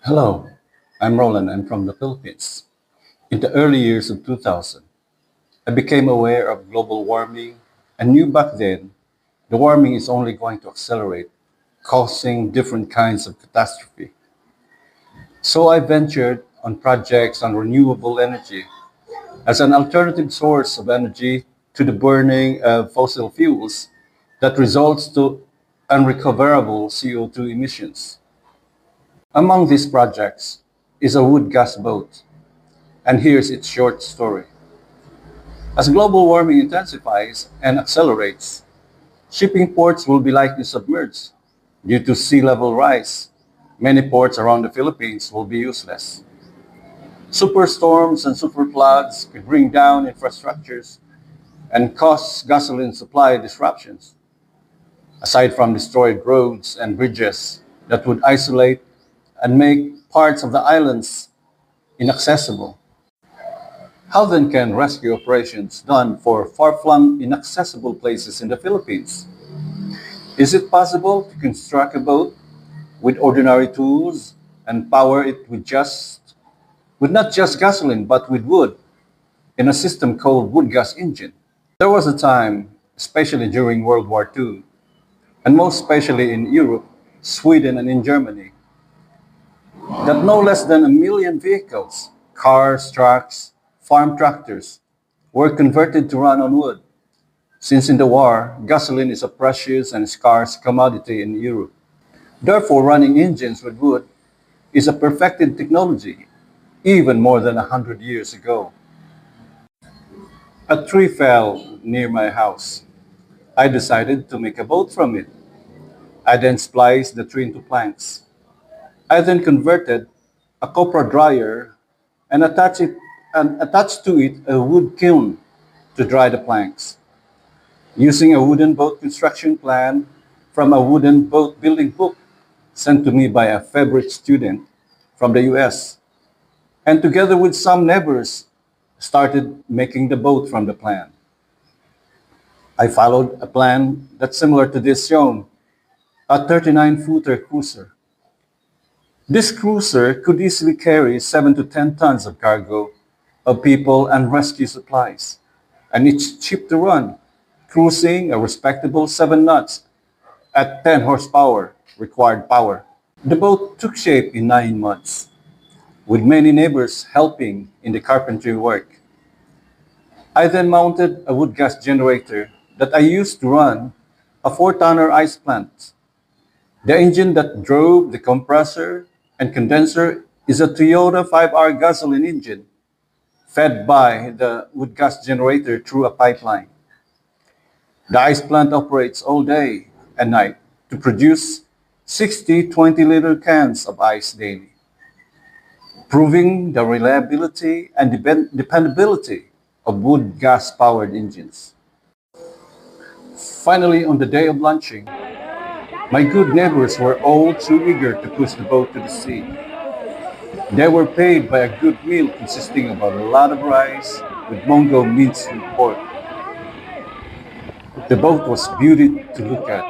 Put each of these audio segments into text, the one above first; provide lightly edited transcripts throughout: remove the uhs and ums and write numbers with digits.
Hello, I'm Roland. I'm from the Philippines. In the early years of 2000, I became aware of global warming and knew back then the warming is only going to accelerate, causing different kinds of catastrophe. So I ventured on projects on renewable energy as an alternative source of energy to the burning of fossil fuels that results to unrecoverable CO2 emissions. Among these projects is a wood gas boat. And here's its short story. As global warming intensifies and accelerates, shipping ports will be likely submerged. Due to sea level rise, many ports around the Philippines will be useless. Superstorms and superfloods could bring down infrastructures and cause gasoline supply disruptions, aside from destroyed roads and bridges that would isolate and make parts of the islands inaccessible. How then can rescue operations done for far-flung, inaccessible places in the Philippines? Is it possible to construct a boat with ordinary tools and power it with not just gasoline but with wood in a system called wood gas engine? There was a time, especially during World War II, and most especially in Europe, Sweden and in Germany, that no less than 1 million vehicles, cars, trucks, farm tractors, were converted to run on wood, since in the war, gasoline is a precious and scarce commodity in Europe. Therefore, running engines with wood is a perfected technology, even more than 100 years ago. A tree fell near my house. I decided to make a boat from it. I then spliced the tree into planks. I then converted a copra dryer and attached to it a wood kiln to dry the planks. Using a wooden boat construction plan from a wooden boat building book sent to me by a favorite student from the US, and together with some neighbors, started making the boat from the plan. I followed a plan that's similar to this shown, a 39-footer cruiser. This cruiser could easily carry 7 to 10 tons of cargo of people and rescue supplies, and it's cheap to run, cruising a respectable 7 knots at 10 horsepower required power. The boat took shape in 9 months, with many neighbors helping in the carpentry work. I then mounted a wood gas generator that I used to run a 4-tonner ice plant. The engine that drove the compressor and condenser is a Toyota 5R gasoline engine fed by the wood gas generator through a pipeline. The ice plant operates all day and night to produce 60 20-liter cans of ice daily, proving the reliability and dependability of wood gas-powered engines. Finally, on the day of launching, my good neighbors were all too eager to push the boat to the sea. They were paid by a good meal consisting of a lot of rice with mongo minced with pork. The boat was beauty to look at,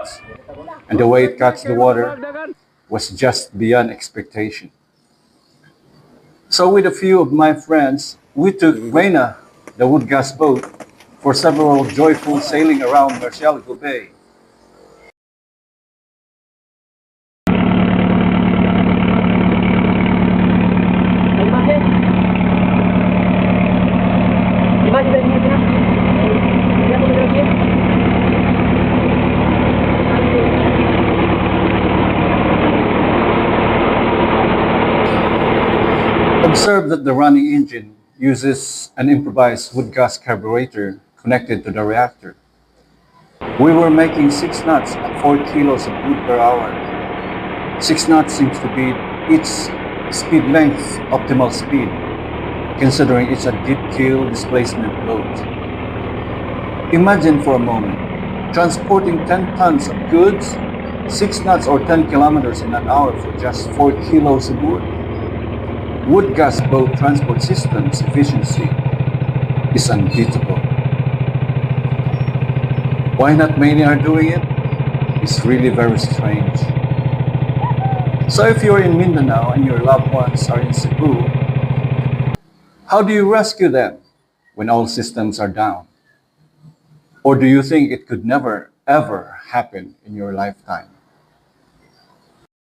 and the way it cuts the water was just beyond expectation. So with a few of my friends, we took Reina, the wood gas boat, for several joyful sailing around Murcielago Bay. Observe that the running engine uses an improvised wood gas carburetor connected to the reactor. We were making 6 knots at 4 kilos of wood per hour. 6 knots seems to be its speed length optimal speed, considering it's a deep keel displacement boat. Imagine for a moment transporting 10 tons of goods, 6 knots or 10 kilometers in an hour for just 4 kilos of wood. Wood gas boat transport system's efficiency is unbeatable. Why not many are doing it? It's really very strange. So if you're in Mindanao and you're loved ones are in Cebu, how do you rescue them when all systems are down? Or do you think it could never, ever happen in your lifetime?